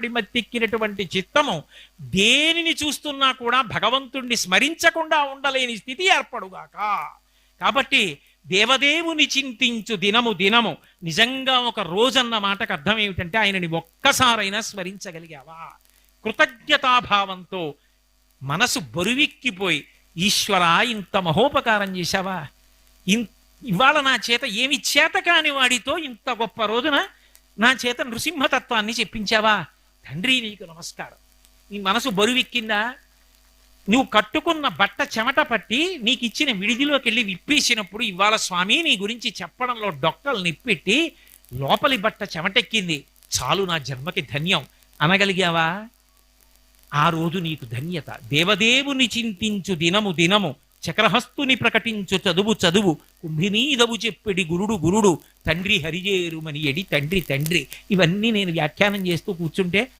మత్తెక్కినటువంటి చిత్తము దేనిని చూస్తున్నా కూడా భగవంతుణ్ణి స్మరించకుండా ఉండలేని స్థితి ఏర్పడుగాక. కాబట్టి దేవదేవుని చింతించు దినము దినము. నిజంగా ఒక రోజన్న మాటకు అర్థం ఏమిటంటే ఆయనని ఒక్కసారైనా స్మరించగలిగావా? కృతజ్ఞతాభావంతో మనసు బరువెక్కిపోయి, ఈశ్వర ఇంత మహోపకారం చేశావా, ఇవాళ నా చేత ఏమి చేత కాని వాడితో ఇంత గొప్ప రోజున నా చేత నృసింహతత్వాన్ని చెప్పించావా, తండ్రి నీకు నమస్కారం. నీ మనసు బరువెక్కిందా? నువ్వు కట్టుకున్న బట్ట చెమట పట్టి నీకు ఇచ్చిన విడిదిలోకి వెళ్ళి విప్పేసినప్పుడు ఇవాళ స్వామి నీ గురించి చెప్పడంలో డొక్కలు నిప్పెట్టి లోపలి బట్ట చెమటెక్కింది, చాలు నా జన్మకి ధన్యం అనగలిగావా? ఆ రోజు నీకు ధన్యత. దేవదేవుని చింతించు దినము దినము, చక్రహస్తుని ప్రకటించు చదువు చదువు, కుంభినీదవు చెప్పెడి గురుడు గురుడు, తండ్రి హరిజేరుమని ఎడి తండ్రి తండ్రి. ఇవన్నీ నేను వ్యాఖ్యానం చేస్తూ కూర్చుంటే